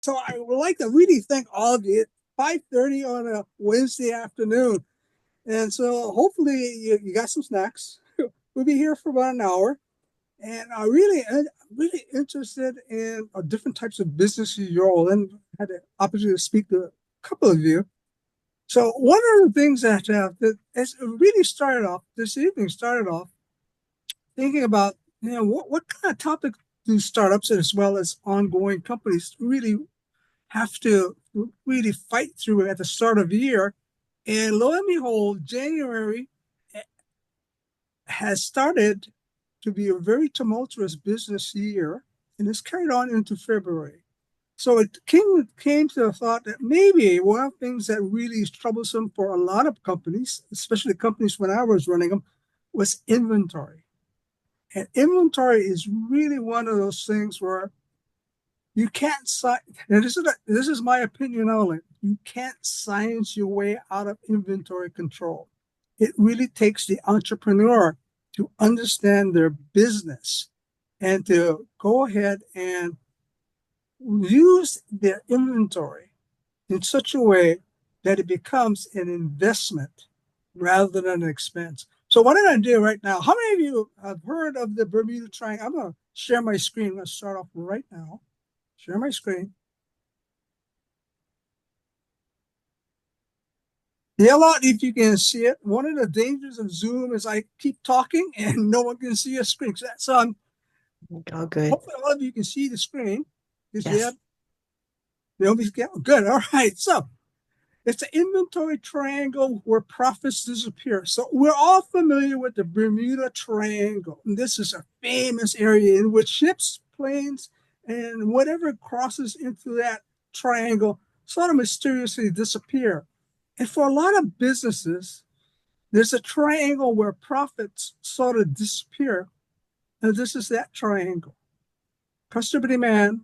So I would like to really thank all of you. It's 5:30 on a Wednesday afternoon. And so hopefully you got some snacks. We'll be here for about an hour. And I'm really interested in different types of businesses you're all in. I had the opportunity to speak to a couple of you. So one of the things that has really started off this evening started off thinking about, what kind of topic do startups as well as ongoing companies really have to really fight through at the start of the year. And lo and behold, January has started to be a very tumultuous business year and it's carried on into February. So it came to the thought that maybe one of the things that really is troublesome for a lot of companies, especially companies when I was running them, was inventory. And inventory is really one of those things where you can't and this is my opinion only. You can't science your way out of inventory control. It really takes the entrepreneur to understand their business and to go ahead and use their inventory in such a way that it becomes an investment rather than an expense. So what I'm going to do right now, how many of you have heard of the Bermuda Triangle? I'm going to share my screen. I'm going to start off right now. Share my screen. Yell out if you can see it. One of the dangers of Zoom is I keep talking and no one can see a screen. So Oh, good. hopefully all of you can see the screen. Is Yes. yet nobody's good. All right. So it's an inventory triangle where profits disappear. So we're all familiar with the Bermuda Triangle. And this is a famous area in which ships, planes, and whatever crosses into that triangle sort of mysteriously disappear. And for a lot of businesses, there's a triangle where profits sort of disappear. And this is that triangle. Customer demand,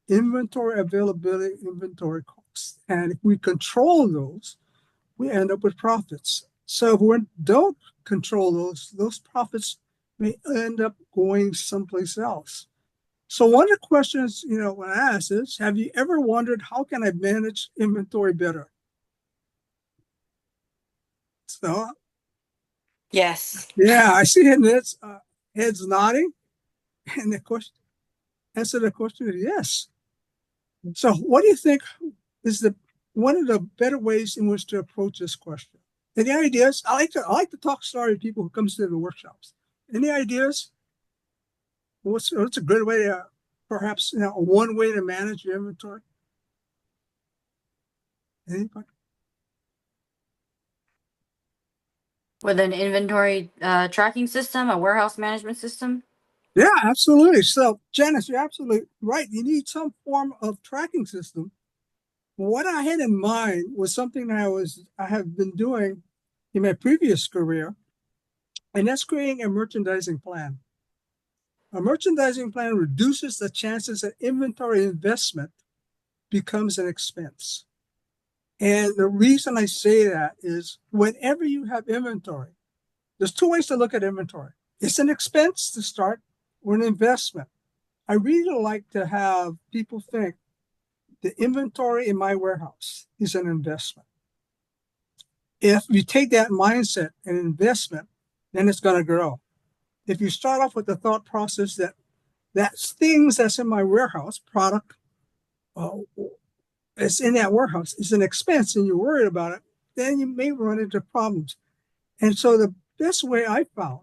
inventory availability, inventory costs. And if we control those, we end up with profits. So if we don't control those profits may end up going someplace else. So one of the questions, when I ask is, have you ever wondered how can I manage inventory better? So Yes. yeah, I see heads nodding, and the question answer the question is yes. So what do you think is the one of the better ways in which to approach this question? Any ideas? I like to talk story to people who comes to the workshops. Any ideas? What's a good way to perhaps one way to manage your inventory? Anybody? With an inventory tracking system, a warehouse management system. Yeah, absolutely. So Janice, you're absolutely right. You need some form of tracking system. What I had in mind was something I have been doing in my previous career, and that's creating a merchandising plan. A merchandising plan reduces the chances that inventory investment becomes an expense. And the reason I say that is whenever you have inventory, there's two ways to look at inventory. It's an expense to start or an investment. I really like to have people think the inventory in my warehouse is an investment. If you take that mindset and investment, then it's going to grow. If you start off with the thought process that's things that's in my warehouse, product, uh, it's in that warehouse, it's an expense and you're worried about it, then you may run into problems. And so the best way I found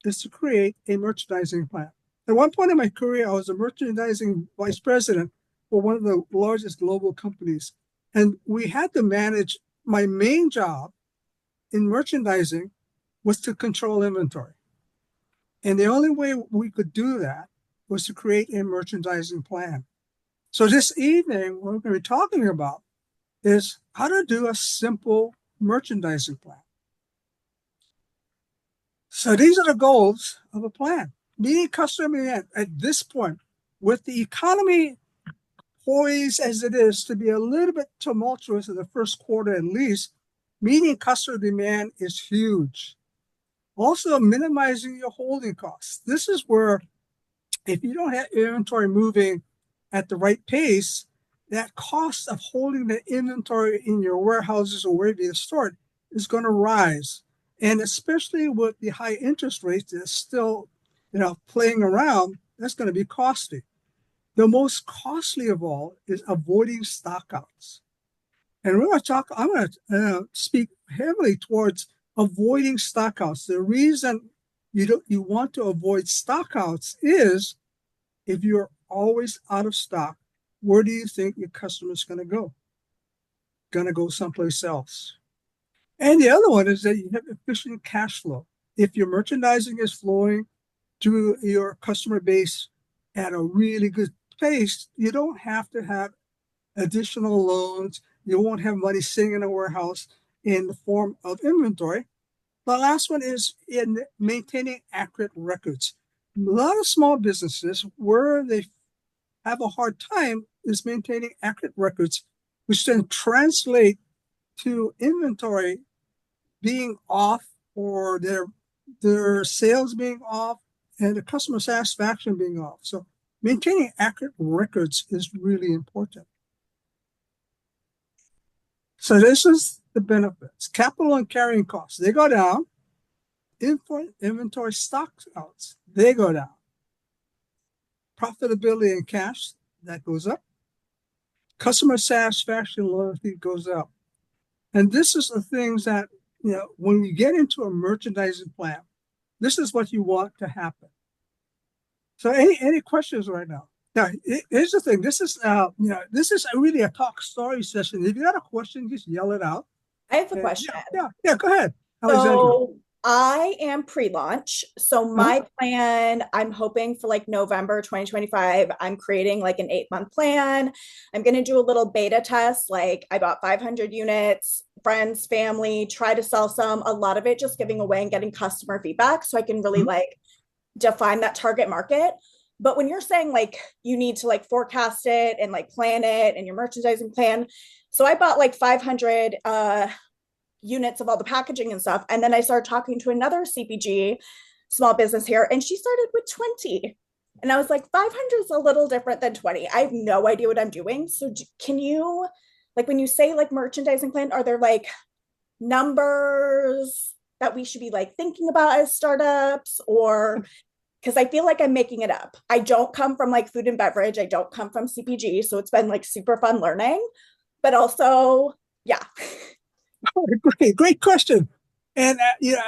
is to create a merchandising plan. At one point in my career, I was a merchandising vice president for one of the largest global companies. And we had to manage my main job in merchandising was to control inventory. And the only way we could do that was to create a merchandising plan. So this evening, what we're going to be talking about is how to do a simple merchandising plan. So these are the goals of a plan. Meeting customer demand at this point, with the economy poised as it is to be a little bit tumultuous in the first quarter at least, meeting customer demand is huge. Also, minimizing your holding costs. This is where if you don't have inventory moving at the right pace, that cost of holding the inventory in your warehouses or wherever you store it is going to rise. And especially with the high interest rates that's still, playing around, that's going to be costly. The most costly of all is avoiding stockouts. And I'm going to speak heavily towards avoiding stockouts. The reason you want to avoid stockouts is if you're always out of stock, where do you think your customer is going to go? Going to go someplace else. And the other one is that you have efficient cash flow. If your merchandising is flowing to your customer base at a really good pace, you don't have to have additional loans. You won't have money sitting in a warehouse in the form of inventory. The last one is in maintaining accurate records. A lot of small businesses where they have a hard time is maintaining accurate records, which then translate to inventory being off or their sales being off and the customer satisfaction being off. So maintaining accurate records is really important. So this is the benefits. Capital and carrying costs, they go down. Inventory stock outs, they go down. Profitability and cash, that goes up. Customer satisfaction and loyalty goes up. And this is the things that, when you get into a merchandising plan, this is what you want to happen. So any questions right now? Now, here's the thing. This is really a talk story session. If you got a question, just yell it out. I have a And question. yeah, go ahead, Alexandra. So I am pre-launch. So Huh? my plan, I'm hoping for like November 2025. I'm creating like an 8-month plan. I'm going to do a little beta test. Like I bought 500 units, friends, family, try to sell some, a lot of it just giving away and getting customer feedback so I can really Mhm. like define that target market. But when you're saying like you need to like forecast it and like plan it and your merchandising plan, so I bought like 500 units of all the packaging and stuff. And then I started talking to another CPG small business here, and she started with 20. And I was like, 500 is a little different than 20. I have no idea what I'm doing. So can you, like, when you say like merchandising plan, are there like numbers that we should be like thinking about as startups, or because I feel like I'm making it up. I don't come from like food and beverage. I don't come from CPG. So it's been like super fun learning, but also, yeah. Oh, great question. And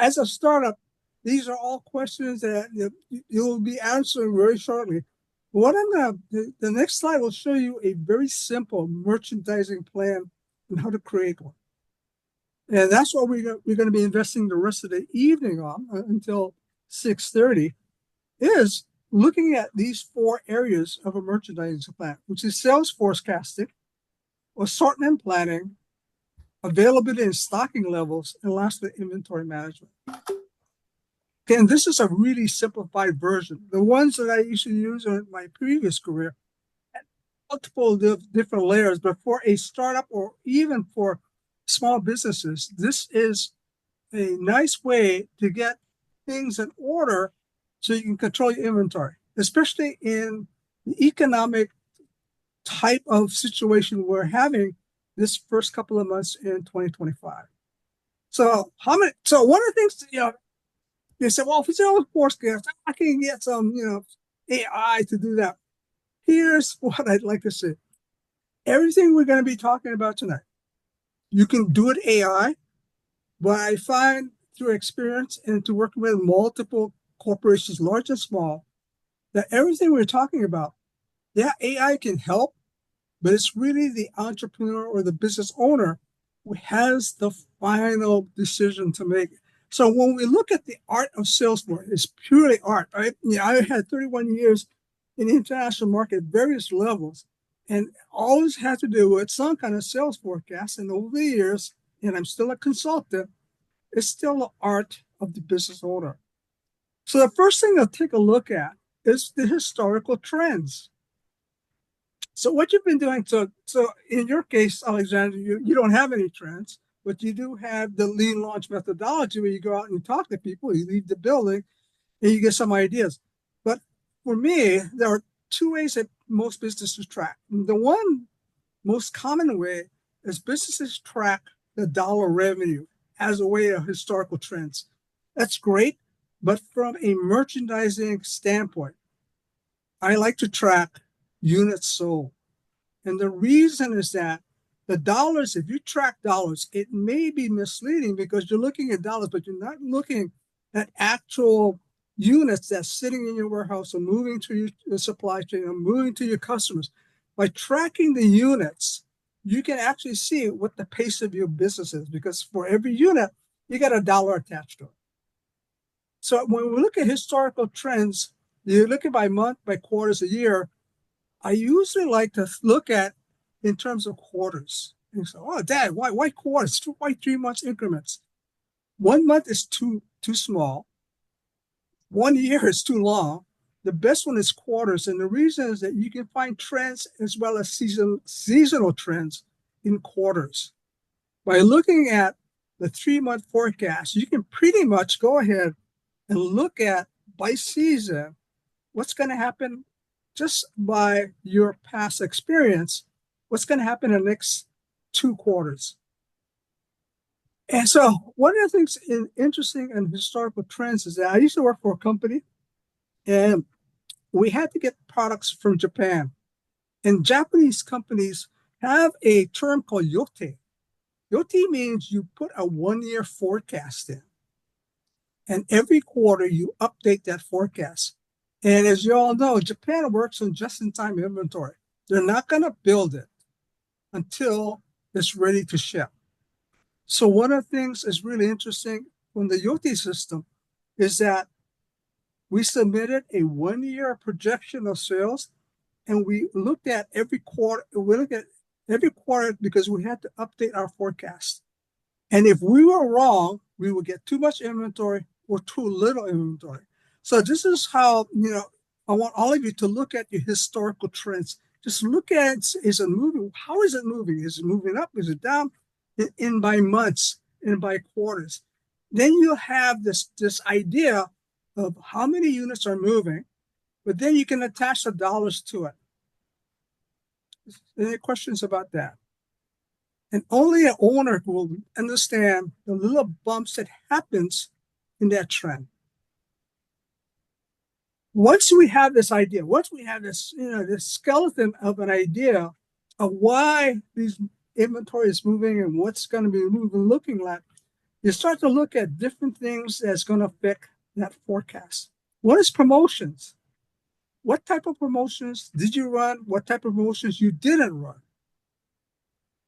as a startup, these are all questions that you'll be answering very shortly. The next slide will show you a very simple merchandising plan and how to create one. And that's what we're going to be investing the rest of the evening on until 6:30 is looking at these 4 areas of a merchandising plan, which is sales forecasting, assortment planning, availability and stocking levels, and lastly, inventory management. Okay, and this is a really simplified version. The ones that I used to use in my previous career had multiple different layers, but for a startup or even for small businesses, this is a nice way to get things in order so you can control your inventory, especially in the economic type of situation we're having this first couple of months in 2025. So one of the things, they said, well, if it's all forecast, I can get some, AI to do that. Here's what I'd like to say. Everything we're going to be talking about tonight, you can do it AI, but I find through experience and to working with multiple corporations, large and small, that everything we're talking about, yeah, AI can help, but it's really the entrepreneur or the business owner who has the final decision to make. So when we look at the art of Salesforce, it's purely art, right? I had 31 years in the international market, various levels, and always had to do with some kind of sales forecast. And over the years, and I'm still a consultant, it's still the art of the business owner. So the first thing to take a look at is the historical trends. So what you've been doing, so in your case, Alexander, you don't have any trends, but you do have the lean launch methodology where you go out and you talk to people, you leave the building, and you get some ideas. But for me, there are 2 ways that most businesses track. The one most common way is businesses track the dollar revenue as a way of historical trends. That's great, but from a merchandising standpoint, I like to track units sold. And the reason is that the dollars, if you track dollars, it may be misleading because you're looking at dollars, but you're not looking at actual units that's sitting in your warehouse or moving to your supply chain or moving to your customers. By tracking the units, you can actually see what the pace of your business is because for every unit, you got a dollar attached to it. So when we look at historical trends, you look at by month, by quarters, a year, I usually like to look at in terms of quarters. And so, oh, Dad, why quarters? Why 3 months increments? 1 month is too small. 1 year is too long. The best one is quarters, and the reason is that you can find trends as well as seasonal trends in quarters. By looking at the 3 month forecast, you can pretty much go ahead and look at by season what's going to happen just by your past experience, what's going to happen in the next 2 quarters. And so one of the things interesting in historical trends is that I used to work for a company and we had to get products from Japan. And Japanese companies have a term called yote. Yote means you put a 1 year forecast in. And every quarter you update that forecast. And as you all know, Japan works on just-in-time inventory. They're not going to build it until it's ready to ship. So one of the things that's really interesting from the Yoti system is that we submitted a 1 year projection of sales, and we looked at every quarter. We looked at every quarter because we had to update our forecast. And if we were wrong, we would get too much inventory or too little inventory. So this is how, I want all of you to look at your historical trends. Just look at, is it moving? How is it moving? Is it moving up? Is it down? In by months and by quarters. Then you'll have this idea of how many units are moving, but then you can attach the dollars to it. Any questions about that? And only an owner will understand the little bumps that happens in that trend. Once we have this idea, once we have this, this skeleton of an idea of why these inventory is moving and what's going to be moving, looking like, you start to look at different things that's going to affect that forecast. One is promotions. What type of promotions did you run? What type of promotions you didn't run?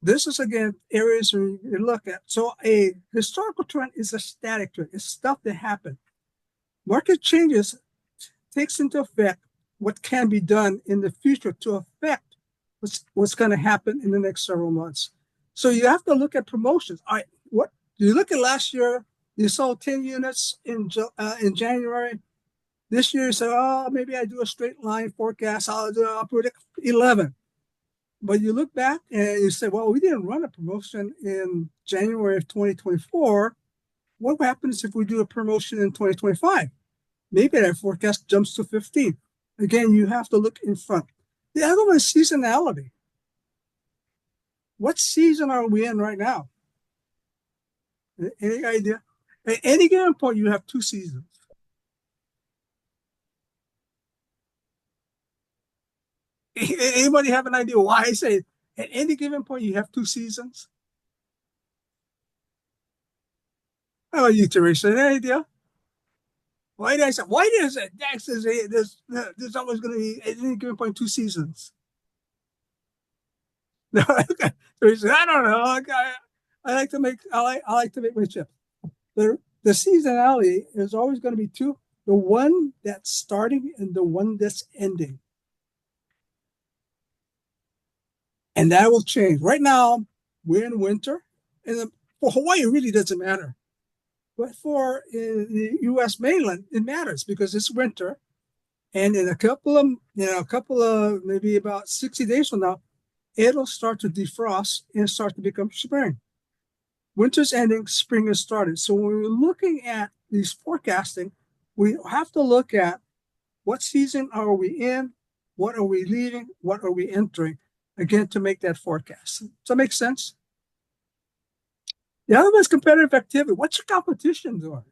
This is, again, areas you look at. So a historical trend is a static trend. It's stuff that happened. Market changes takes into effect what can be done in the future to affect what's going to happen in the next several months. So you have to look at promotions. All right, what you look at last year, you sold 10 units in January. This year, you say, oh, maybe I do a straight line forecast. I'll predict 11. But you look back and you say, well, we didn't run a promotion in January of 2024. What happens if we do a promotion in 2025? Maybe that forecast jumps to 15. Again, you have to look in front. The other one is seasonality. What season are we in right now? Any idea? At any given point, you have 2 seasons. Anybody have an idea why I say at any given point you have 2 seasons? How about you, Teresa? Any idea? Why did I say? Why did I say? Dax says there's always going to be at any given point 2 seasons. No, okay. Teresa, I don't know. I like to make my chips. The seasonality is always going to be 2: the one that's starting and the one that's ending. And that will change. Right now, we're in winter, and for Hawaii, it really doesn't matter. But for the U.S. mainland, it matters because it's winter, and in a couple of maybe about 60 days from now, it'll start to defrost and start to become spring. Winter's ending, spring is started. So when we're looking at these forecasting, we have to look at what season are we in, what are we leaving, what are we entering. again, to make that forecast. Does that make sense? The other one is competitive activity. What's your competition doing?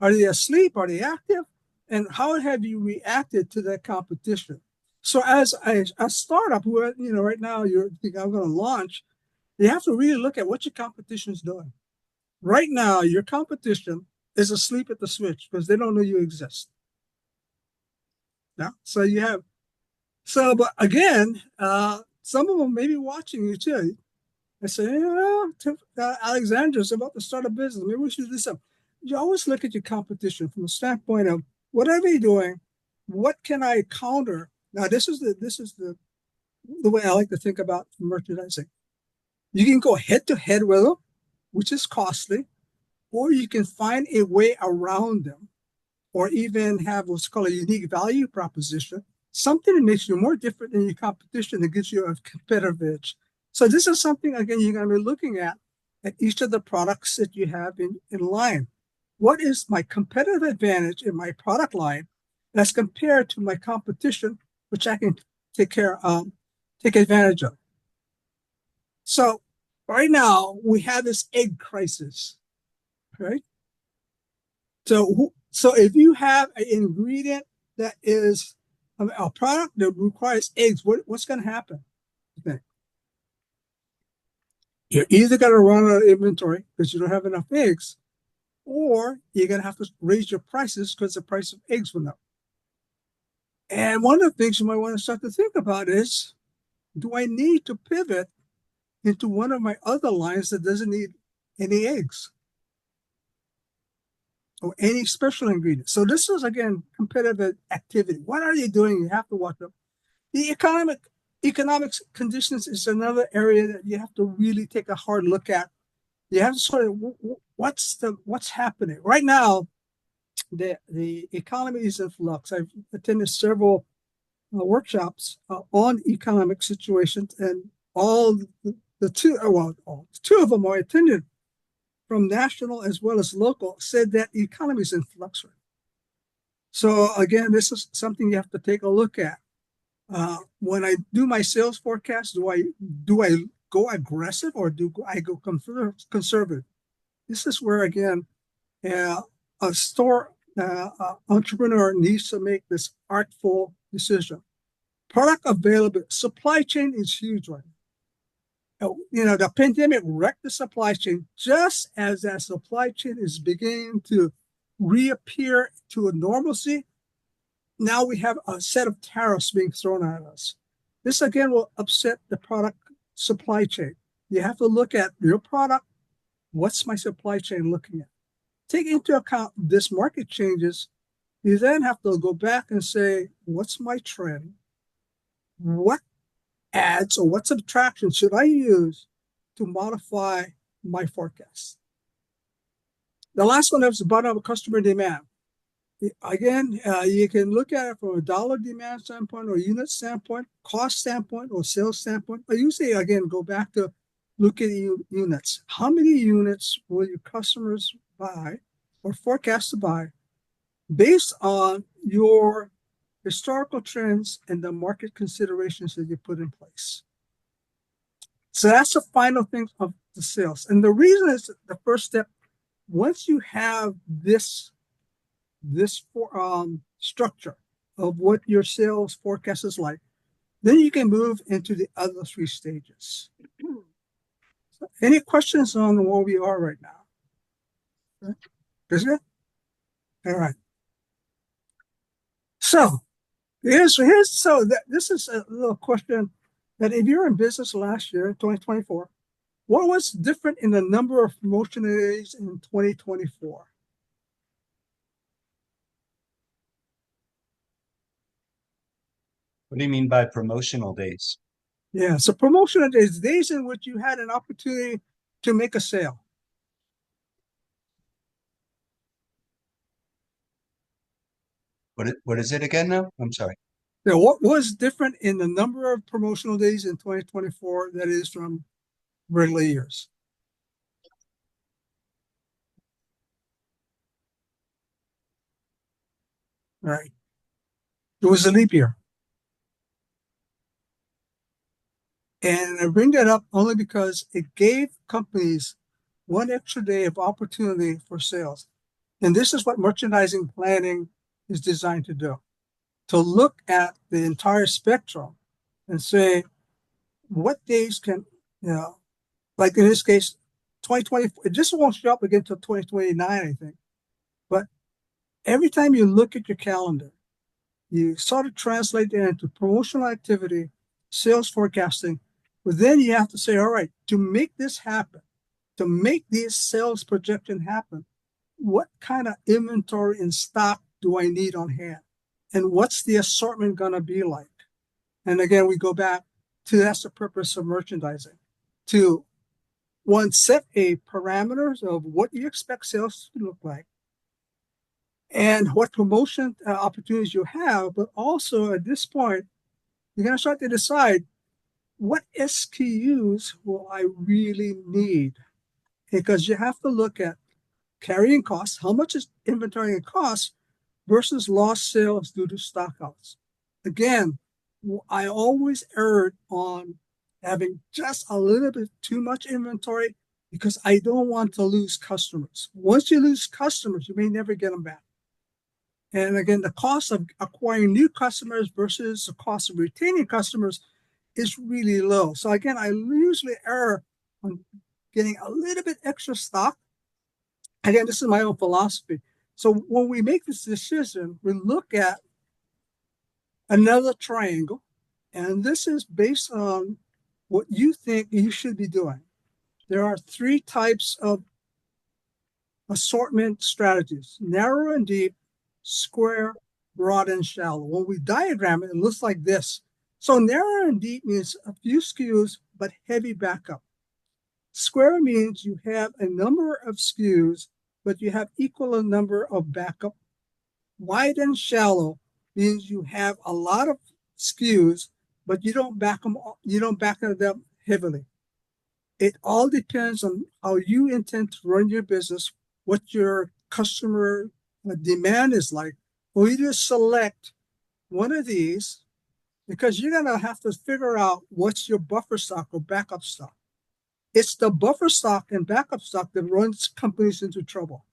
Are they asleep? Are they active? And how have you reacted to that competition? So as a startup, who, right now you're thinking I'm going to launch, you have to really look at what your competition is doing. Right now, your competition is asleep at the switch because they don't know you exist. Yeah. But again, some of them may be watching you too. I say, Alexandra's about to start a business. Maybe we should do something. You always look at your competition from the standpoint of whatever you're doing, what can I counter? Now, this is the way I like to think about merchandising. You can go head to head with them, which is costly, or you can find a way around them, or even have what's called a unique value proposition, something that makes you more different than your competition that gives you a competitive edge. So this is something, again, you're going to be looking at each of the products that you have in line. What is my competitive advantage in my product line as compared to my competition, which I can take advantage of? So right now we have this egg crisis, right? So if you have an ingredient that is a product that requires eggs, what's going to happen? You think? You're either going to run out of inventory because you don't have enough eggs, or you're going to have to raise your prices because the price of eggs went up. And one of the things you might want to start to think about is, do I need to pivot into one of my other lines that doesn't need any eggs or any special ingredients? So this is, again, competitive activity. What are you doing? You have to watch them. The economic conditions is another area that you have to really take a hard look at. You have to sort of what's happening right now. The economy is in flux. I've attended several workshops on economic situations, and all the two of them I attended from national as well as local said that the economy is in flux. So again, this is something you have to take a look at. When I do my sales forecast, do I go aggressive or do I go conservative? This is where, again, a store entrepreneur needs to make this artful decision. Product availability, supply chain is huge right now. The pandemic wrecked the supply chain. Just as that supply chain is beginning to reappear to a normalcy, now we have a set of tariffs being thrown at us. This again will upset the product supply chain. You have to look at your product. What's my supply chain looking at? Take into account this market changes. You then have to go back and say, what's my trend? What adds or what subtraction should I use to modify my forecast? The last one is about customer demand. Again, you can look at it from a dollar demand standpoint or unit standpoint, cost standpoint, or sales standpoint. I usually, again, go back to look at units. How many units will your customers buy or forecast to buy based on your historical trends and the market considerations that you put in place? So that's the final thing of the sales. And the reason is the first step, once you have this structure of what your sales forecast is like, then you can move into the other three stages. So any questions on where we are right now? Is it? All right. So this is a little question that if you're in business last year, 2024, what was different in the number of promotion days in 2024? What do you mean by promotional days? Yeah, so promotional days, days in which you had an opportunity to make a sale. What is it again now? I'm sorry. Now, what was different in the number of promotional days in 2024 that is from regular years? Right. It was a leap year. And I bring that up only because it gave companies one extra day of opportunity for sales. And this is what merchandising planning is designed to do, to look at the entire spectrum and say, what days can, you know, like in this case, 2020, it just won't show up again until 2029, I think. But every time you look at your calendar, you sort of translate that into promotional activity, sales forecasting, but then you have to say, all right, to make this happen, to make this sales projection happen, what kind of inventory and stock do I need on hand? And what's the assortment going to be like? And again, we go back to that's the purpose of merchandising, to one, set a parameters of what you expect sales to look like and what promotion opportunities you have. But also at this point, you're going to start to decide what SKUs will I really need? Because you have to look at carrying costs, how much is inventory and costs versus lost sales due to stockouts. Again, I always erred on having just a little bit too much inventory because I don't want to lose customers. Once you lose customers, you may never get them back. And again, the cost of acquiring new customers versus the cost of retaining customers is really low. So again, I usually err on getting a little bit extra stock. Again, this is my own philosophy. So when we make this decision, we look at another triangle, and this is based on what you think you should be doing. There are three types of assortment strategies: narrow and deep, square, broad, and shallow. When we diagram it, it looks like this. So narrow and deep means a few SKUs, but heavy backup. Square means you have a number of SKUs, but you have equal number of backup. Wide and shallow means you have a lot of SKUs, but you don't back them heavily. It all depends on how you intend to run your business, what your customer demand is like. Or you just select one of these because you're gonna have to figure out what's your buffer stock or backup stock. It's the buffer stock and backup stock that runs companies into trouble.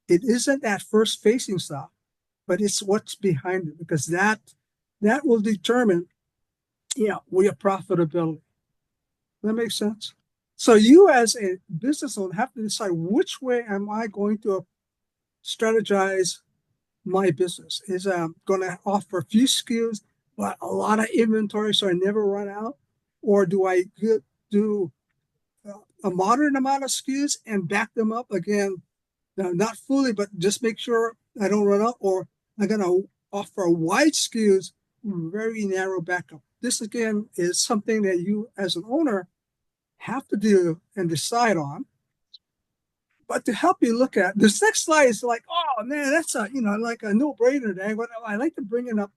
It isn't that first facing stock, but it's what's behind it, because that will determine, your profitability. That makes sense. So you as a business owner have to decide which way am I going to strategize my business. Is going to offer a few SKUs, but a lot of inventory so I never run out, or do I do a moderate amount of SKUs and back them up again, not fully, but just make sure I don't run out, or I'm going to offer wide SKUs, very narrow backup. This again is something that you as an owner have to do and decide on. But to help you look at this next slide is like, oh man, that's like a no-brainer today. But I like to bring it up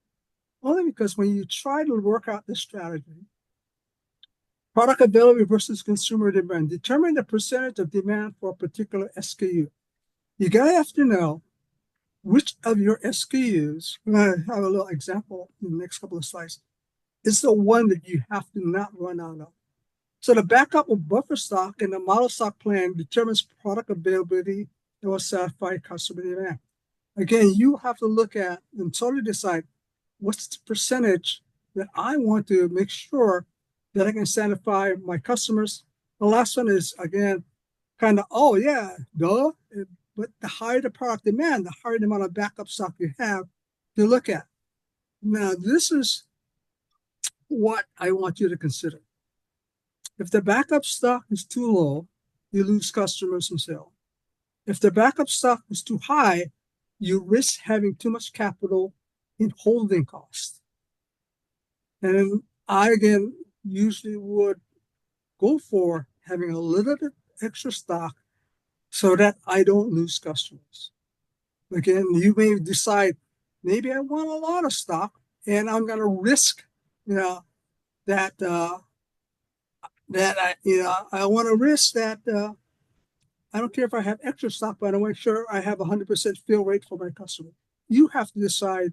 only because when you try to work out the strategy, product availability versus consumer demand, determine the percentage of demand for a particular SKU. You gotta have to know which of your SKUs, and I have a little example in the next couple of slides, is the one that you have to not run out of. So the backup of buffer stock and the model stock plan determines product availability that will satisfy customer demand. Again, you have to look at and totally decide what's the percentage that I want to make sure that I can satisfy my customers. The last one is, again, kind of, oh yeah, duh. But the higher the product demand, the higher the amount of backup stock you have to look at. Now, this is what I want you to consider. If the backup stock is too low, you lose customers and sales. If the backup stock is too high, you risk having too much capital in holding costs. And I, again, usually would go for having a little bit extra stock so that I don't lose customers. Again, you may decide, maybe I want a lot of stock and I'm going to risk, that I want to risk that. I don't care if I have extra stock, but I want to make sure I have 100% fill rate for my customer. You have to decide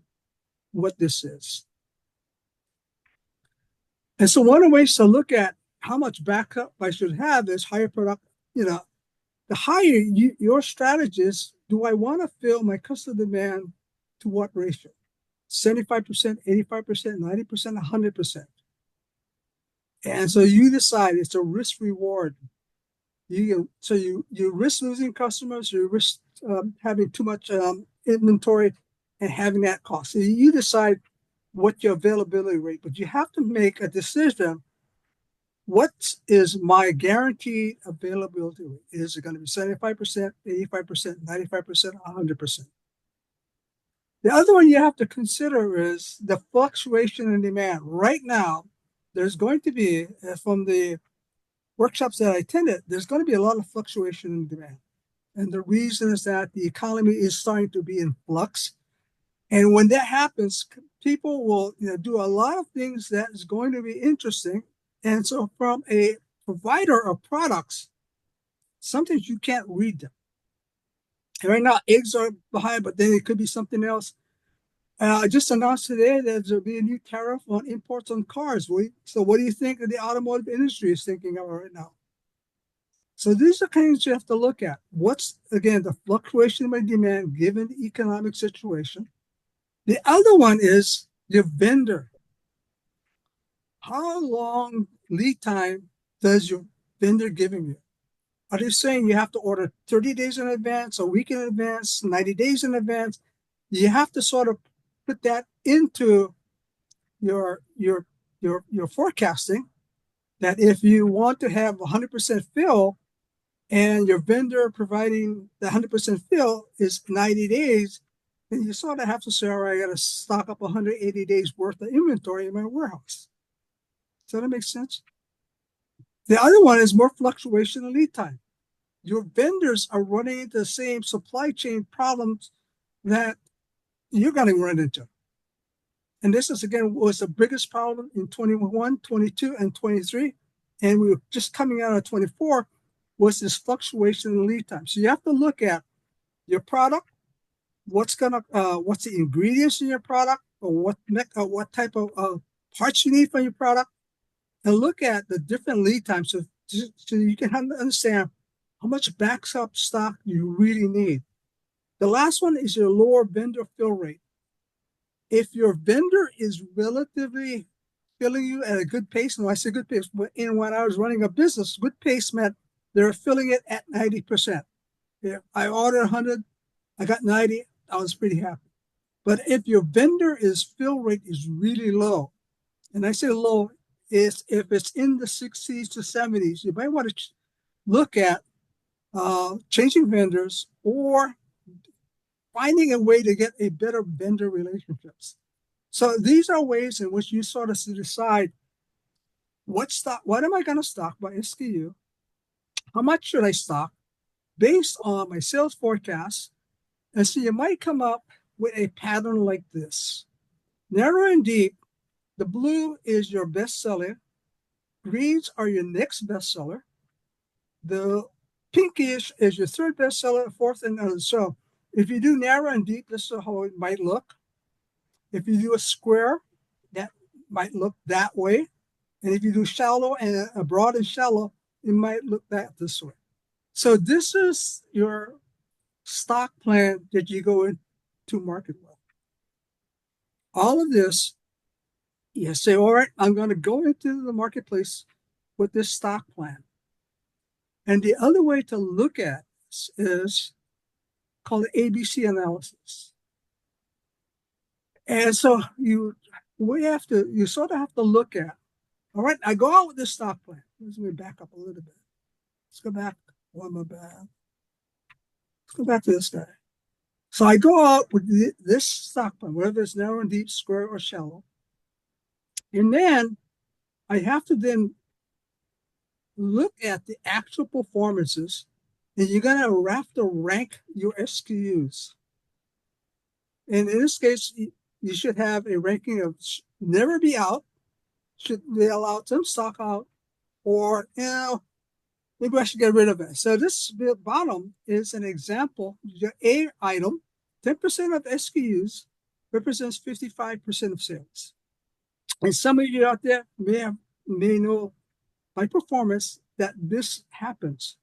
what this is. And so one of the ways to look at how much backup I should have is higher product, the higher your strategy is, do I want to fill my customer demand to what ratio? 75%, 85%, 90%, 100%. And so you decide it's a risk reward. You risk losing customers, you risk having too much inventory and having that cost. So you decide what your availability rate, but you have to make a decision. What is my guaranteed availability rate? Is it going to be 75%, 85%, 95%, 100%? The other one you have to consider is the fluctuation in demand. Right now, there's going to be, from the workshops that I attended, there's going to be a lot of fluctuation in demand. And the reason is that the economy is starting to be in flux. And when that happens, people will do a lot of things that is going to be interesting. And so from a provider of products, sometimes you can't read them. And right now, eggs are behind, but then it could be something else. I just announced today that there'll be a new tariff on imports on cars. So what do you think that the automotive industry is thinking of right now? So these are things you have to look at. What's, again, the fluctuation in demand given the economic situation? The other one is your vendor. How long lead time does your vendor giving you? Are they saying you have to order 30 days in advance, a week in advance, 90 days in advance? You have to sort of put that into your forecasting, that if you want to have 100% fill and your vendor providing the 100% fill is 90 days, then you sort of have to say, all right, I got to stock up 180 days worth of inventory in my warehouse. Does that make sense? The other one is more fluctuation in lead time. Your vendors are running into the same supply chain problems that you're going to run into. And this is, again, was the biggest problem in 21, 22, and 23. And we were just coming out of 24 was this fluctuation in lead time. So you have to look at your product, what's the ingredients in your product, or what type of parts you need for your product, and look at the different lead times so you can understand how much backup stock you really need. The last one is your lower vendor fill rate. If your vendor is relatively filling you at a good pace, and when I say good pace, when I was running a business, good pace meant they're filling it at 90%. If I ordered 100, I got 90, I was pretty happy. But if your vendor's fill rate is really low, and I say low, is if it's in the 60s to 70s, you might want to look at changing vendors or finding a way to get a better vendor relationships. So these are ways in which you sort of decide what am I going to stock by SKU? How much should I stock based on my sales forecast? And so you might come up with a pattern like this. Narrow and deep, the blue is your best seller. Greens are your next best seller. The pinkish is your third best seller, fourth, and so if you do narrow and deep, this is how it might look. If you do a square, that might look that way. And if you do shallow and a broad and shallow, it might look this way. So this is your stock plan that you go into market with. All of this, you say, all right, I'm going to go into the marketplace with this stock plan. And the other way to look at this is called the ABC analysis. And so you sort of have to look at, all right, I go out with this stock plan. Let me back up a little bit. Let's go back one more back. Let's go back to this guy. So I go out with this stock plan, whether it's narrow and deep, square, or shallow. And then I have to then look at the actual performances, and you're going to have to rank your SKUs. And in this case, you should have a ranking of never be out, should they allow some stock out, or, maybe I should get rid of it. So this bottom is an example. Your A item, 10% of SKUs represents 55% of sales. And some of you out there may have may know by performance that this happens.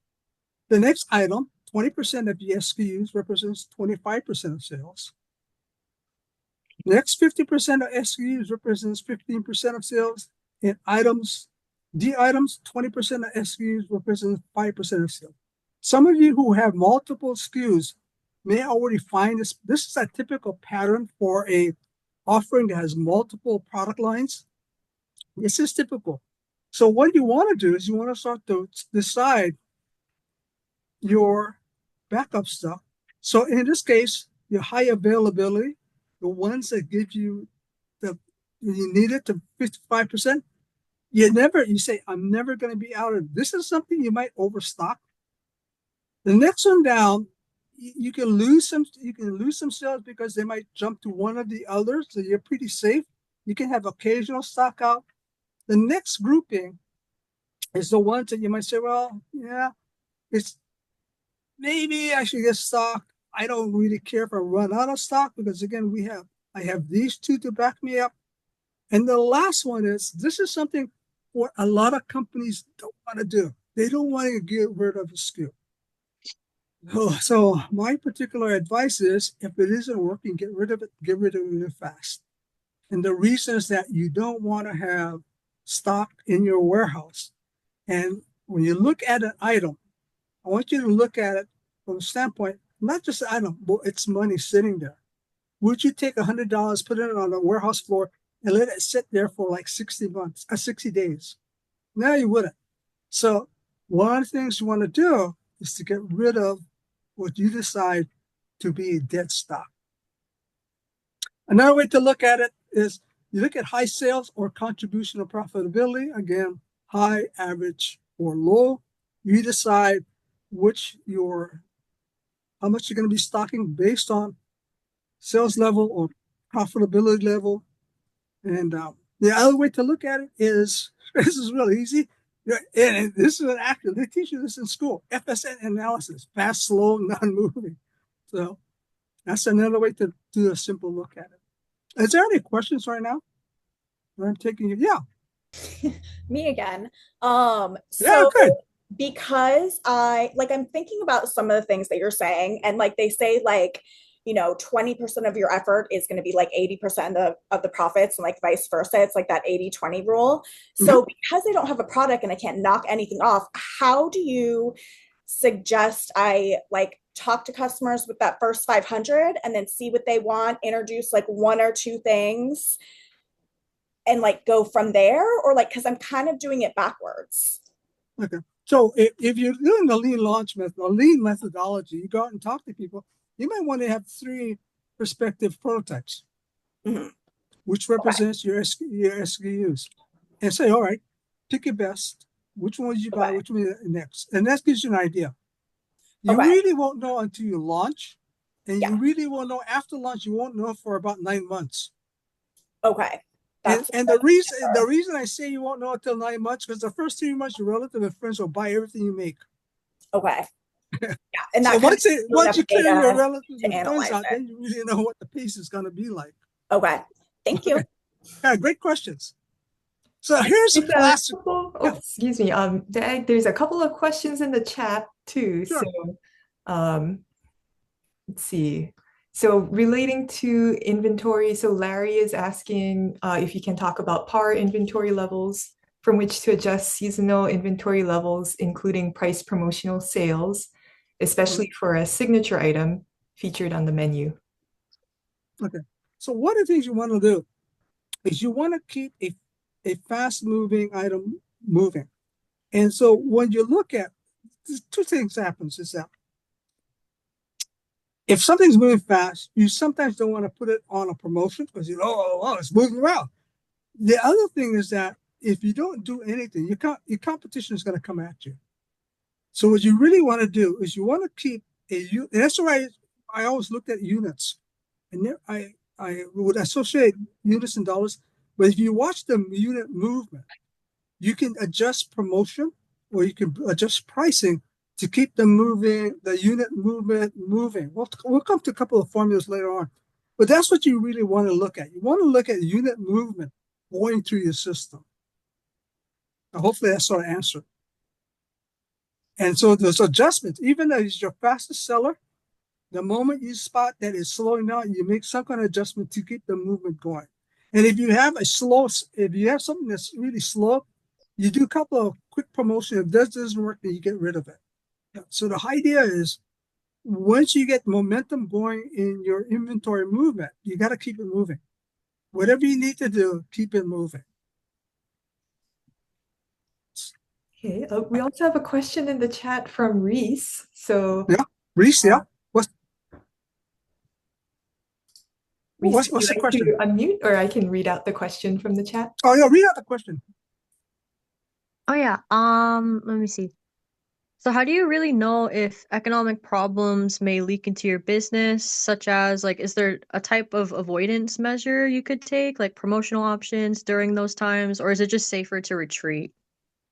The next item, 20% of the SKUs represents 25% of sales. Next 50% of SKUs represents 15% of sales. And D items, 20% of SKUs represents 5% of sales. Some of you who have multiple SKUs may already find this. This is a typical pattern for a offering that has multiple product lines. This is typical. So what you want to do is you want to start to decide your backup stuff. So in this case, your high availability, the ones that give you you need it to 55%, you say, I'm never going to be out of this. Is something you might overstock. The next one down, you can lose some sales because they might jump to one of the others, so you're pretty safe. You can have occasional stock out. The next grouping is the ones that you might say, well, yeah, it's maybe I should get stock. I don't really care if I run out of stock because again, I have these two to back me up. And the last one is this is something what a lot of companies don't want to do. They don't want to get rid of a SKU. So my particular advice is if it isn't working, get rid of it fast. And the reason is that you don't want to have stock in your warehouse. And when you look at an item, I want you to look at it from a standpoint, not just an item, but it's money sitting there. Would you take $100, put it on the warehouse floor, and let it sit there for like 60 days? No, you wouldn't. So one of the things you want to do is to get rid of what you decide to be dead stock. Another way to look at it is you look at high sales or contribution of profitability. Again, high, average, or low. You decide how much you're going to be stocking based on sales level or profitability level. And the other way to look at it is, this is really easy. And this is an actor. They teach you this in school. FSN analysis, fast, slow, non-moving. So that's another way to do a simple look at it. Is there any questions right now? I'm taking it. Yeah. Me again. Yeah, So good. because I'm thinking about some of the things that you're saying, and like they say, 20% of your effort is going to be like 80% of the profits, and like vice versa. It's like that 80-20 rule. So because I don't have a product and I can't knock anything off, how do you suggest I like talk to customers with that first 500 and then see what they want, introduce like one or two things and like go from there? Or like, because I'm kind of doing it backwards. Okay. So if you're doing the lean launch method, or lean methodology, you go out and talk to people, you might want to have 3 prospective prototypes, which represents your SKUs. And say, all right, pick your best. Which one did you buy? Which one next? And that gives you an idea. You really won't know until you launch. And you really won't know after launch, you won't know for about 9 months. Okay. And the reason I say you won't know until 9 months, because the first 3 months, your relative and friends will buy everything you make. Okay. Yeah. And so that once you clear your relatives and friends analyze out, it. then you really know what the pace is going to be like. Okay. Thank you. Yeah, great questions. So here's a classic. Excuse me. There's a couple of questions in the chat too. Sure. So, let's see. So relating to inventory, so Larry is asking if you can talk about par inventory levels from which to adjust seasonal inventory levels, including price promotional sales, especially for a signature item featured on the menu. Okay. So one of the things you want to do is you want to keep a fast-moving item moving. And so when you look at, 2 things happens is that if something's moving fast, you sometimes don't want to put it on a promotion because it's moving around. The other thing is that if you don't do anything, your competition is going to come at you. So what you really want to do is you want to keep and that's why I always looked at units, and there I would associate units and dollars. But if you watch the unit movement, you can adjust promotion or you can adjust pricing to keep the unit movement moving. We'll come to a couple of formulas later on. But that's what you really want to look at. You want to look at unit movement going through your system. Hopefully that sort of answered. And so those adjustments, even though it's your fastest seller, the moment you spot that it's slowing down, you make some kind of adjustment to keep the movement going. And if you have if you have something that's really slow, you do a couple of quick promotions. If that doesn't work, then you get rid of it. So the idea is once you get momentum going in your inventory movement, you got to keep it moving. Whatever you need to do, keep it moving. Okay, we also have a question in the chat from Reese. So, Yeah, Reese, yeah. What's Reese, what's, would you what's the like to question? unmute, or I can read out the question from the chat? Oh, yeah, read out the question. Oh yeah. Let me see. So how do you really know if economic problems may leak into your business, such as like, is there a type of avoidance measure you could take, like promotional options during those times, or is it just safer to retreat?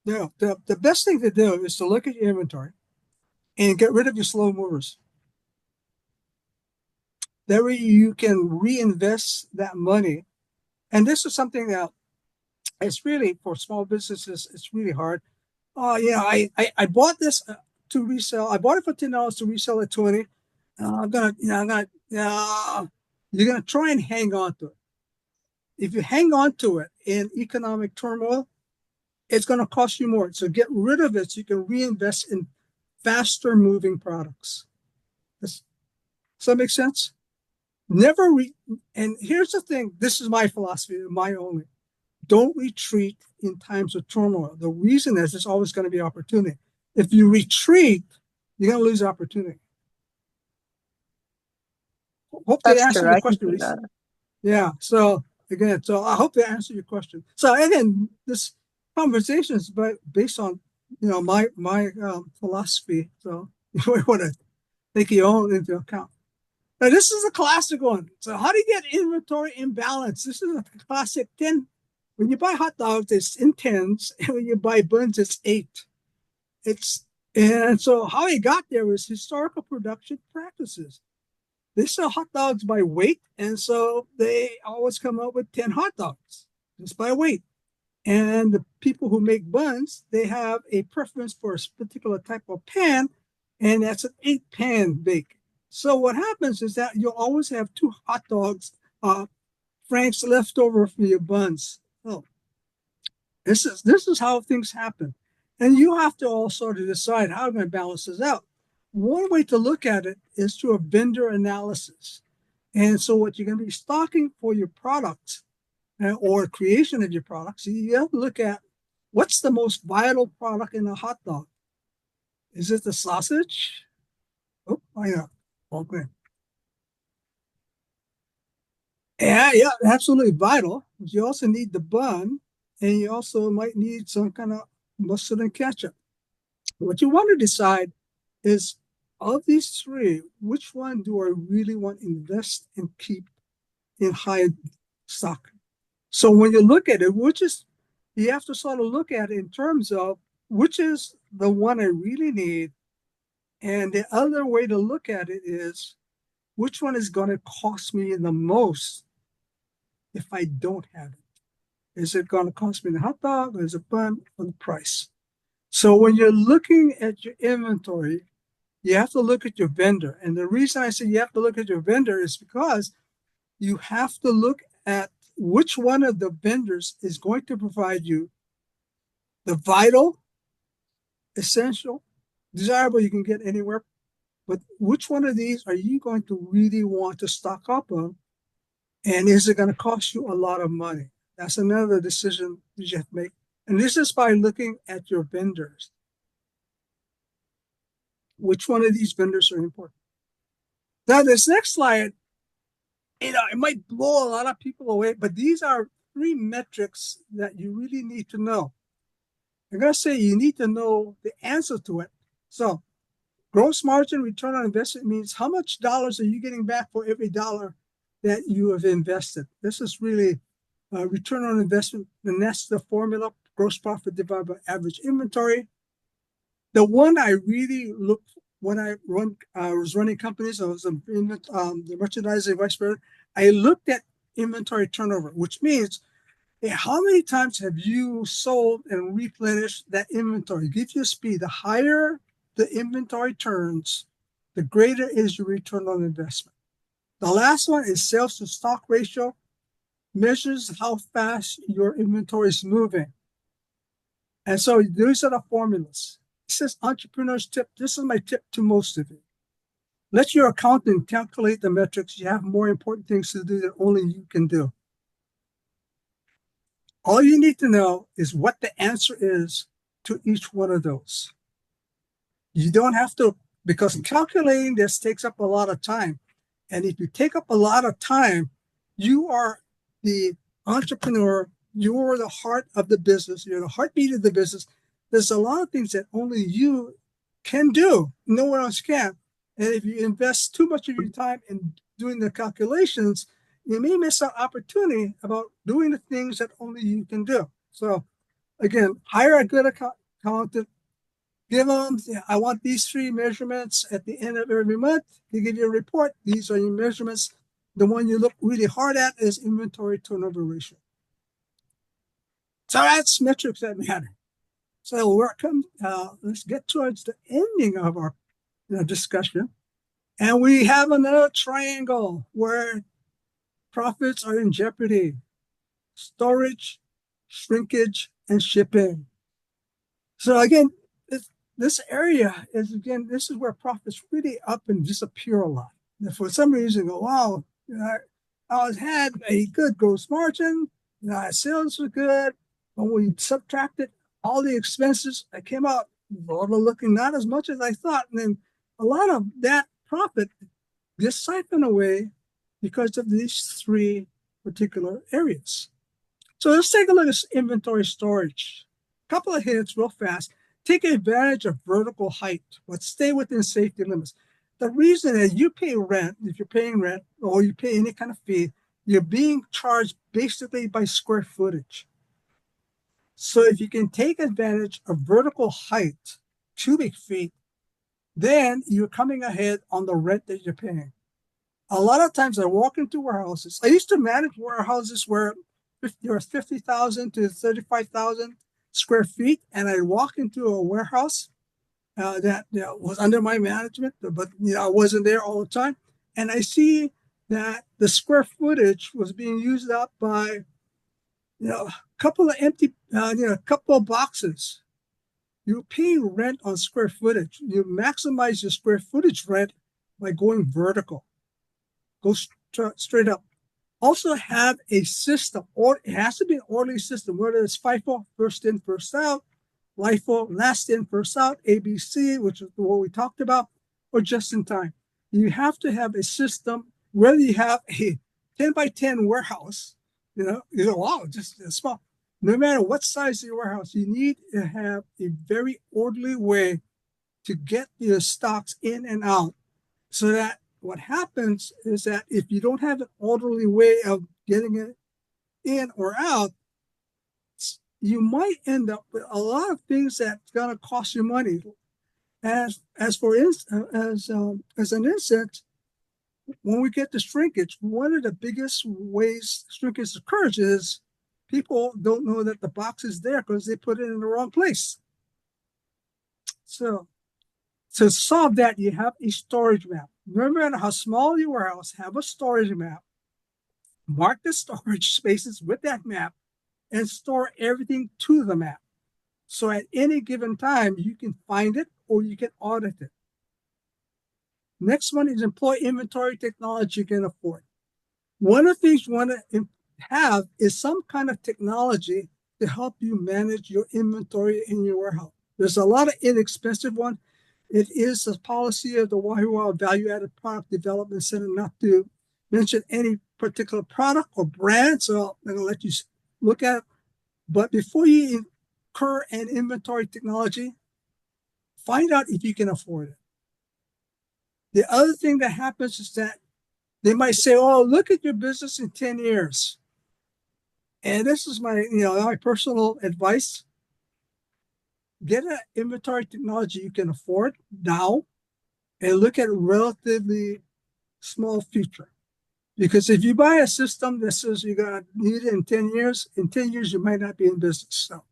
Yeah, the best thing to do is to look at your inventory and get rid of your slow movers. That way you can reinvest that money. And this is something that it's really for small businesses, it's really hard. Oh, yeah, I bought this to resell. I bought it for $10 to resell at 20. You're gonna try and hang on to it. If you hang on to it in economic turmoil, it's gonna cost you more. So get rid of it so you can reinvest in faster moving products. Does that make sense? And here's the thing, this is my philosophy, my only. Don't retreat in times of turmoil. The reason is there's always going to be opportunity. If you retreat, you're going to lose opportunity. Hope they That's answer true. your I can question, see Reese. that. Yeah. So again, I hope they answer your question. So again, this conversation is based on my philosophy. So you might want to take your own into account. Now this is a classic one. So how do you get inventory imbalance? This is a classic 10. When you buy hot dogs, it's in tens, and when you buy buns, it's 8. And so how he got there was historical production practices. They sell hot dogs by weight, and so they always come up with 10 hot dogs just by weight. And the people who make buns, they have a preference for a particular type of pan, and that's an 8-pan bake. So what happens is that you'll always have 2 hot dogs, franks left over for your buns. Oh, this is how things happen. And you have to all sort of decide how I'm going to balance this out. One way to look at it is through a vendor analysis. And so what you're going to be stocking for your products or creation of your products, you have to look at what's the most vital product in a hot dog. Is it the sausage? Oh, yeah. Okay. Yeah, absolutely vital. You also need the bun, and you also might need some kind of mustard and ketchup. What you want to decide is of these 3, which one do I really want to invest and keep in high stock? So when you look at it, you have to sort of look at it in terms of which is the one I really need. And the other way to look at it is which one is going to cost me the most if I don't have it. Is it going to cost me the hot dog, or is it bun, or the price? So when you're looking at your inventory, you have to look at your vendor. And the reason I say you have to look at your vendor is because you have to look at which one of the vendors is going to provide you the vital, essential, desirable you can get anywhere. But which one of these are you going to really want to stock up on? And is it going to cost you a lot of money? That's another decision you have to make. And this is by looking at your vendors. Which one of these vendors are important? Now, this next slide, it might blow a lot of people away, but these are 3 metrics that you really need to know. I'm going to say you need to know the answer to it. So, gross margin return on investment means how much dollars are you getting back for every dollar that you have invested. This is really return on investment, and that's the formula: gross profit divided by average inventory. The one I really looked when I was running companies, I was the merchandising vice president. I looked at inventory turnover, which means how many times have you sold and replenished that inventory? Give you speed. The higher the inventory turns, the greater is your return on investment. The last one is sales to stock ratio, measures how fast your inventory is moving. And so these are the formulas. This is entrepreneur's tip. This is my tip to most of you. Let your accountant calculate the metrics. You have more important things to do that only you can do. All you need to know is what the answer is to each one of those. You don't have to, because calculating this takes up a lot of time. And if you take up a lot of time, you are the entrepreneur, you're the heart of the business, you're the heartbeat of the business. There's a lot of things that only you can do, no one else can. And if you invest too much of your time in doing the calculations, you may miss an opportunity about doing the things that only you can do. So again, hire a good accountant, give them, I want these 3 measurements at the end of every month. They give you a report. These are your measurements. The one you look really hard at is inventory turnover ratio. So that's metrics that matter. So let's get towards the ending of our discussion. And we have another triangle where profits are in jeopardy: storage, shrinkage, and shipping. So again, this area is, again, this is where profits really up and disappear a lot. And for some reason, go, wow, I had a good gross margin, sales were good, but when we subtracted all the expenses, I came out looking not as much as I thought. And then a lot of that profit gets siphoned away because of these 3 particular areas. So let's take a look at inventory storage. A couple of hints real fast. Take advantage of vertical height, but stay within safety limits. The reason that you pay rent, if you're paying rent or you pay any kind of fee, you're being charged basically by square footage. So if you can take advantage of vertical height, cubic feet, then you're coming ahead on the rent that you're paying. A lot of times I walk into warehouses. I used to manage warehouses where there was 50,000 to 35,000 square feet, and I walk into a warehouse that was under my management, but I wasn't there all the time, and I see that the square footage was being used up by a couple of empty, a couple of boxes. You're paying rent on square footage. You maximize your square footage rent by going vertical. Go straight up. Also have a system, or it has to be an orderly system, whether it's FIFO, first in, first out, LIFO, last in, first out, ABC, which is what we talked about, or just in time. You have to have a system, whether you have a 10 by 10 warehouse, you go, wow, just small. No matter what size of your warehouse, you need to have a very orderly way to get your stocks in and out, so that what happens is that if you don't have an orderly way of getting it in or out, you might end up with a lot of things that's going to cost you money. As an instance, when we get to shrinkage, one of the biggest ways shrinkage occurs is people don't know that the box is there because they put it in the wrong place. So to solve that, you have a storage map. Remember how small your warehouse, have a storage map. Mark the storage spaces with that map and store everything to the map. So at any given time, you can find it or you can audit it. Next one is employ inventory technology you can afford. One of the things you want to have is some kind of technology to help you manage your inventory in your warehouse. There's a lot of inexpensive ones. It is a policy of the Waiua Value-Added Product Development Center not to mention any particular product or brand, so I'm going to let you look at it. But before you incur an inventory technology, find out if you can afford it. The other thing that happens is that they might say, oh, look at your business in 10 years. And this is my personal advice. Get an inventory technology you can afford now and look at a relatively small future. Because if you buy a system that says you're going to need it in 10 years, you might not be in business. So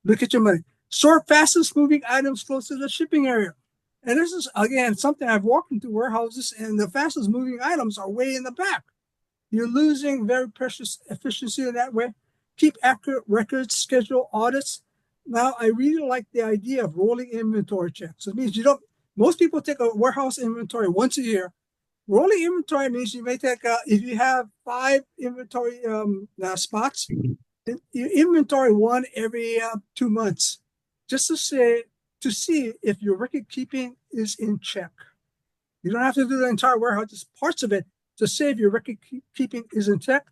look at your money. Sort fastest moving items close to the shipping area. And this is, again, something I've walked into warehouses, and the fastest moving items are way in the back. You're losing very precious efficiency in that way. Keep accurate records, schedule audits. Now, I really like the idea of rolling inventory checks. It means most people take a warehouse inventory once a year. Rolling inventory means you may take, if you have 5 inventory spots, you inventory one every 2 months, just to see if your record keeping is in check. You don't have to do the entire warehouse, just parts of it to see if your record keeping is in check.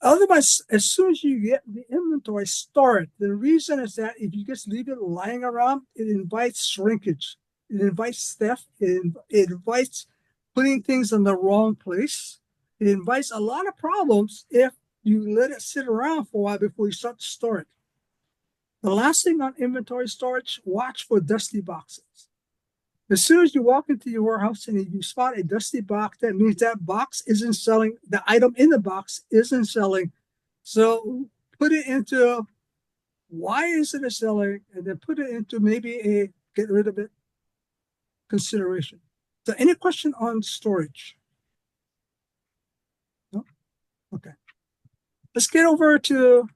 Otherwise, as soon as you get the inventory, store it. The reason is that if you just leave it lying around, it invites shrinkage. It invites theft. It invites putting things in the wrong place. It invites a lot of problems if you let it sit around for a while before you start to store it. The last thing on inventory storage, watch for dusty boxes. As soon as you walk into your warehouse and you spot a dusty box, that means that box isn't selling. The item in the box isn't selling. So put it into why isn't it selling, and then put it into maybe a get rid of it consideration. So any question on storage? No? Okay. Let's get over to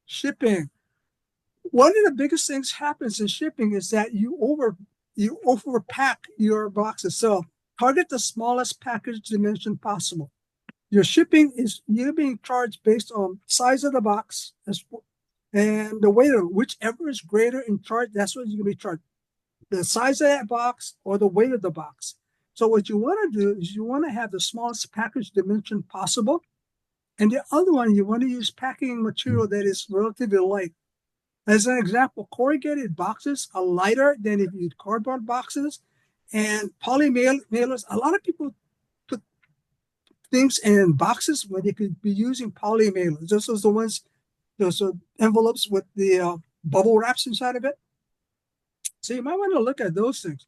shipping. One of the biggest things happens in shipping is that you overpack your boxes. So target the smallest package dimension possible. Your shipping you're being charged based on size of the box and the weight of it. Whichever is greater in charge, that's what you're going to be charged. The size of that box or the weight of the box. So what you want to do is you want to have the smallest package dimension possible. And the other one, you want to use packing material that is relatively light. As an example, corrugated boxes are lighter than if you use cardboard boxes, and polymailers. A lot of people put things in boxes where they could be using polymailers. Those envelopes with the bubble wraps inside of it. So you might want to look at those things.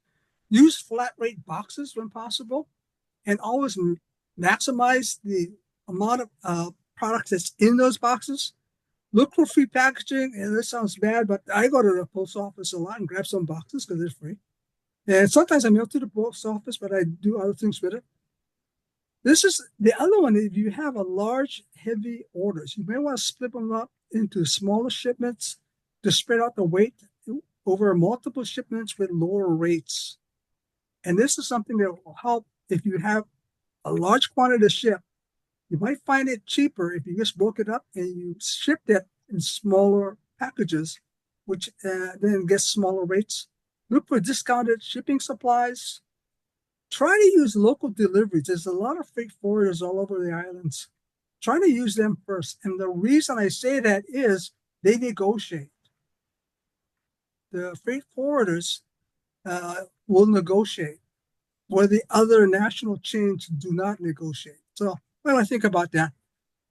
Use flat rate boxes when possible, and always maximize the amount of products that's in those boxes. Look for free packaging, and this sounds bad, but I go to the post office a lot and grab some boxes because they're free. And sometimes I mail to the post office, but I do other things with it. This is the other one. If you have a large, heavy orders, you may want to split them up into smaller shipments to spread out the weight over multiple shipments with lower rates. And this is something that will help if you have a large quantity to ship. You might find it cheaper if you just broke it up and you shipped it in smaller packages, which then gets smaller rates. Look for discounted shipping supplies. Try to use local deliveries. There's a lot of freight forwarders all over the islands. Try to use them first. And the reason I say that is they negotiate. The freight forwarders will negotiate, where the other national chains do not negotiate. So when I think about that,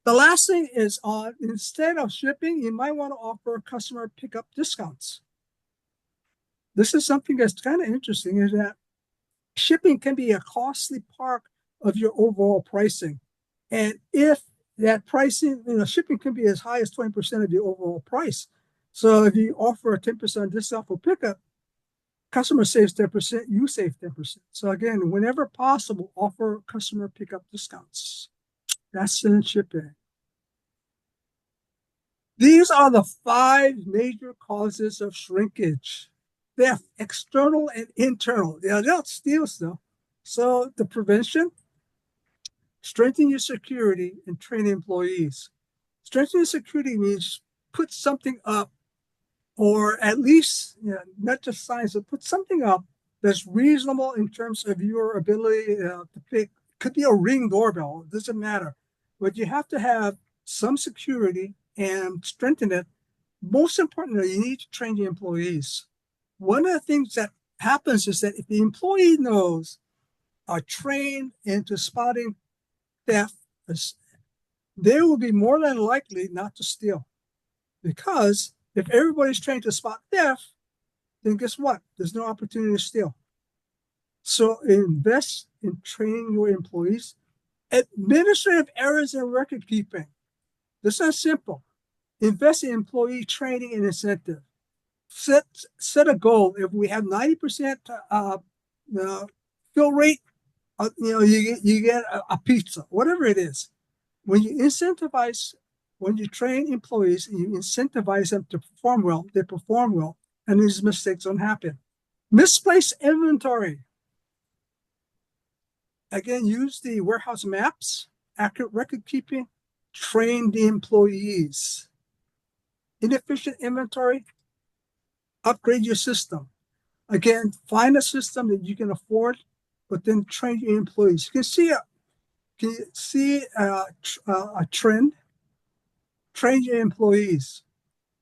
the last thing is instead of shipping, you might want to offer customer pickup discounts. This is something that's kind of interesting, is that shipping can be a costly part of your overall pricing. And if that pricing, shipping can be as high as 20% of your overall price. So if you offer a 10% discount for pickup, customer saves 10%, you save 10%. So again, whenever possible, offer customer pickup discounts. That's in shipping. These are the 5 major causes of shrinkage. Theft, external and internal. They don't steal stuff. So the prevention, strengthen your security and train employees. Strengthening security means put something up, or at least, not just signs, but put something up that's reasonable in terms of your ability to pick. Could be a Ring doorbell, it doesn't matter. But you have to have some security and strengthen it. Most importantly, you need to train your employees. One of the things that happens is that if the employee knows, are trained into spotting theft, they will be more than likely not to steal. Because if everybody's trained to spot theft, then guess what? There's no opportunity to steal. So invest in training your employees. Administrative errors in record keeping. This is simple. Invest in employee training and incentive. Set a goal. If we have 90% fill rate, you get a pizza, whatever it is. When you incentivize, when you train employees and you incentivize them to perform well, they perform well, and these mistakes don't happen. Misplaced inventory. Again, use the warehouse maps, accurate record keeping, train the employees. Inefficient inventory, upgrade your system. Again, find a system that you can afford, but then train your employees. You can see a trend. Train your employees.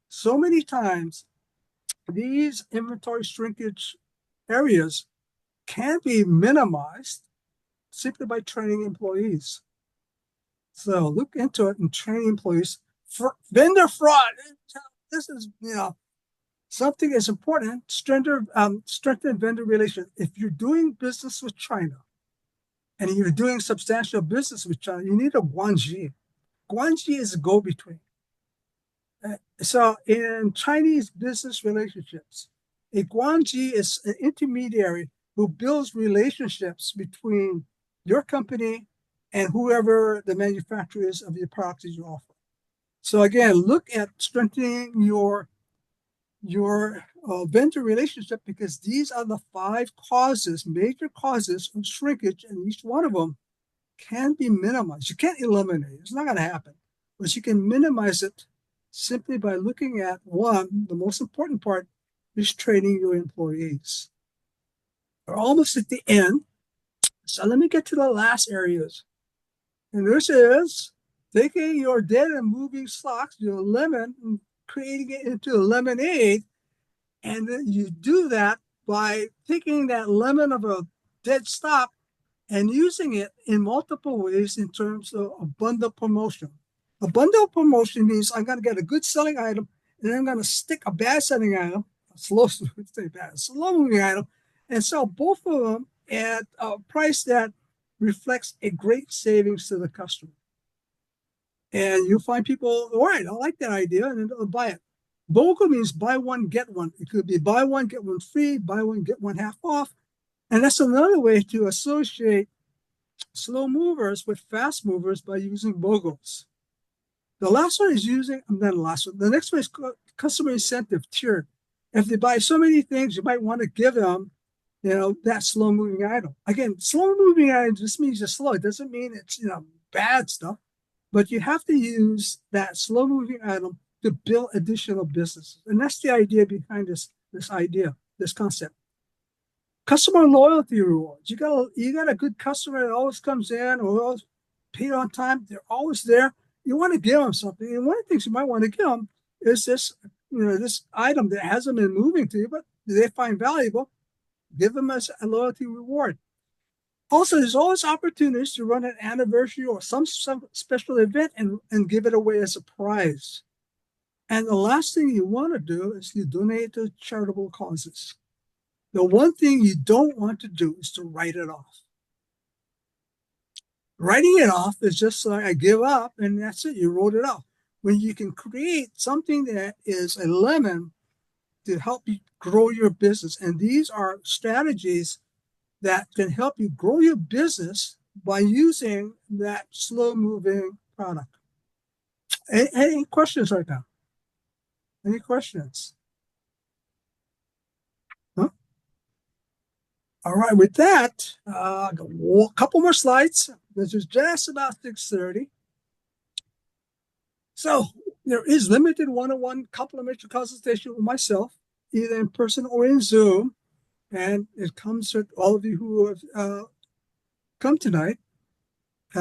So many times, these inventory shrinkage areas can be minimized simply by training employees. So look into it and train employees. For vendor fraud, this is something is important. Strengthen vendor relations. If you're doing business with China and you're doing substantial business with China, you need a guanji. Guanji is a go-between. So in Chinese business relationships, a guanji is an intermediary who builds relationships between your company and whoever the manufacturer is of your products that you offer. So again, look at strengthening your vendor relationship, because these are the 5 major causes of shrinkage, and each one of them can be minimized. You can't eliminate it. It's not going to happen. But you can minimize it simply by looking at, one, the most important part is training your employees. We're almost at the end. So let me get to the last areas. And this is taking your dead and moving stocks, your lemon, and creating it into a lemonade. And then you do that by taking that lemon of a dead stock and using it in multiple ways in terms of a bundle promotion. A bundle promotion means I'm going to get a good selling item, and then I'm going to stick a bad selling item, a slow moving item, and sell both of them at a price that reflects a great savings to the customer. And you'll find people, all right, I like that idea, and then they'll buy it. BOGO means buy one, get one. It could be buy one, get one free, buy one, get one half off. And that's another way to associate slow movers with fast movers by using BOGOs. The last one is the next one is customer incentive tiered. If they buy so many things, you might want to give them, that slow moving item. Again, slow moving item just means it's slow. It doesn't mean it's, bad stuff, but you have to use that slow moving item to build additional businesses. And that's the idea behind this concept. Customer loyalty rewards. You got a good customer that always comes in or always paid on time. They're always there. You want to give them something. And one of the things you might want to give them is this, this item that hasn't been moving to you, but they find valuable. Give them as a loyalty reward. Also, there's always opportunities to run an anniversary or some special event and give it away as a prize. And the last thing you want to do is you donate to charitable causes. The one thing you don't want to do is to write it off. Writing it off is just like I give up and that's it. You wrote it off. When you can create something that is a lemon to help you grow your business. And these are strategies that can help you grow your business by using that slow moving product. Any questions right now? Any questions? Huh? All right, with that, a couple more slides. This is just about 6:30. So there is limited one-on-one complimentary consultation with myself, either in person or in Zoom. And it comes with all of you who have come tonight.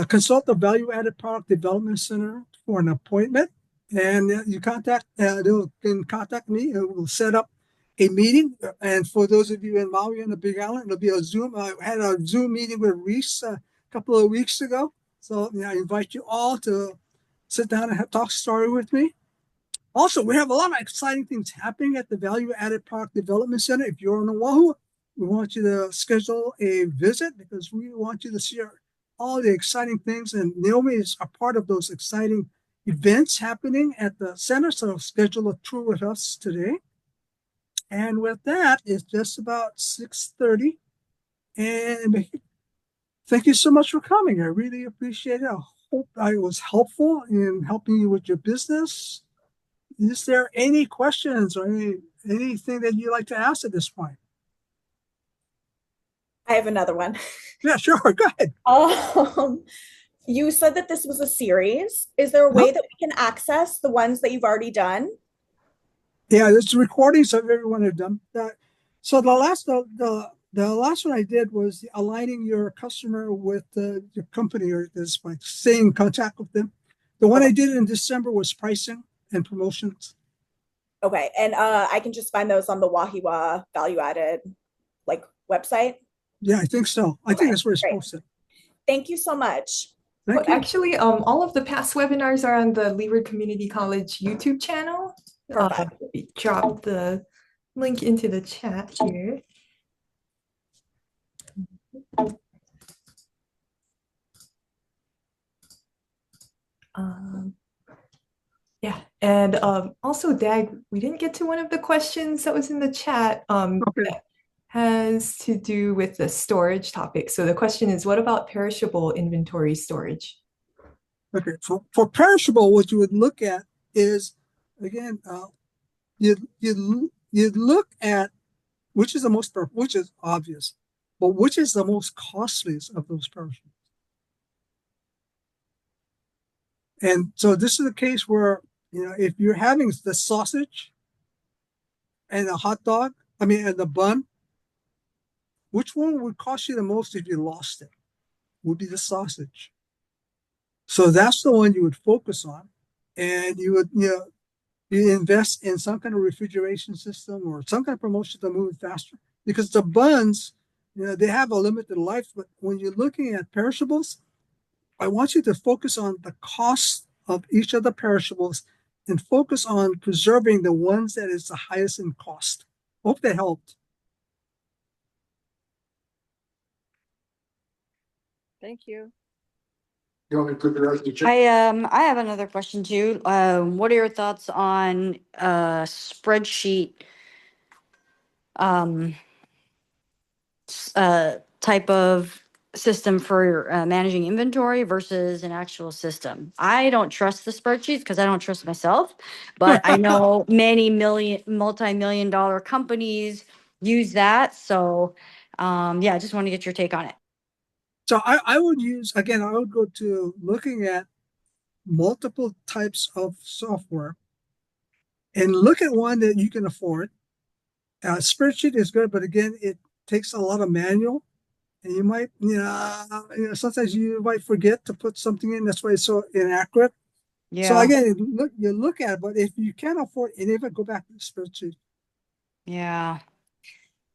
Consult the Value Added Product Development Center for an appointment. And you can contact me and we'll set up a meeting. And for those of you in Maui and the Big Island, it'll be a Zoom. I had a Zoom meeting with Reese a couple of weeks ago. So I invite you all to sit down and talk story with me. Also, we have a lot of exciting things happening at the Value Added Product Development Center. If you're on Oahu, we want you to schedule a visit because we want you to see all the exciting things. And Naomi is a part of those exciting events happening at the center. So schedule a tour with us today. And with that, it's just about 6:30. And thank you so much for coming. I really appreciate it. I hope I was helpful in helping you with your business. Is there any questions or anything that you'd like to ask at this point? I have another one. Yeah, sure. Go ahead. You said that this was a series. Is there a way that we can access the ones that you've already done? Yeah, there's recordings of everyone who've done that. So the last one I did was aligning your customer with your company or this point, staying in contact with them. The one I did in December was pricing and promotions. Okay, and I can just find those on the Wahiwa value added like website. Yeah, I think so. I think that's where it's great. posted. Thank you so much. Thank you. Actually, all of the past webinars are on the Leeward Community College YouTube channel. Perfect. Drop the link into the chat here. Yeah, and also, Dag, we didn't get to one of the questions that was in the chat. That has to do with the storage topic. So the question is, what about perishable inventory storage? Okay, for perishable, what you would look at is, again, you'd look at which is the most, which is obvious, but which is the most costliest of those perishables. And so this is a case where, if you're having the sausage and a hot dog, and the bun, which one would cost you the most if you lost it? Would be the sausage. So that's the one you would focus on. And you would, you invest in some kind of refrigeration system or some kind of promotion to move it faster. Because the buns, they have a limited life. But when you're looking at perishables, I want you to focus on the cost of each of the perishables and focus on preserving the ones that is the highest in cost. Hope that helped. Thank you. You want me to put the rest of the check? I have another question too. What are your thoughts on spreadsheet type of system for managing inventory versus an actual system? I don't trust the spreadsheets because I don't trust myself, but I know many multi-million dollar companies use that. So yeah, I just want to get your take on it. So I would go to looking at multiple types of software and look at one that you can afford. Spreadsheet is good, but again, it takes a lot of manual, and you might, sometimes you might forget to put something in. That's why it's so inaccurate. Yeah. So again, you look at it, but if you can't afford any of it, go back to the spreadsheet. Yeah.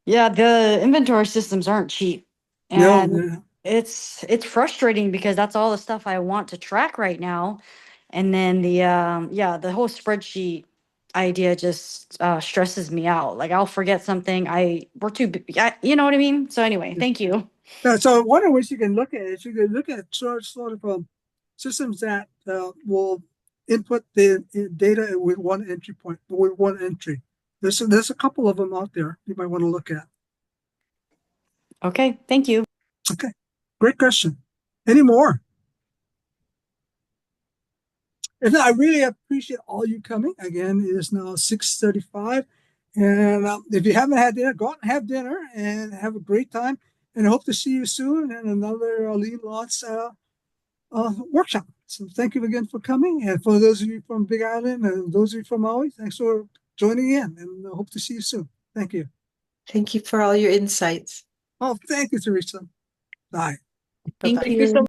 Yeah, the inventory systems aren't cheap. No, And they're not. it's frustrating because that's all the stuff I want to track right now. And then the whole spreadsheet idea just stresses me out. Like I'll forget something. You know what I mean? So anyway, thank you. So one of the ways you can look at it is you can look at sort of systems that will input the data with one entry point, with one entry. There's a couple of them out there you might want to look at. Okay, thank you. Okay, great question. Any more? If not, I really appreciate all you coming. Again, it is now 6:35. And if you haven't had dinner, go out and have dinner and have a great time. And I hope to see you soon in another Lean Lots workshop. So thank you again for coming. And for those of you from Big Island and those of you from Maui, thanks for joining in. And I hope to see you soon. Thank you. Thank you for all your insights. Oh, thank you, Teresa. Bye. Thank Bye-bye. you so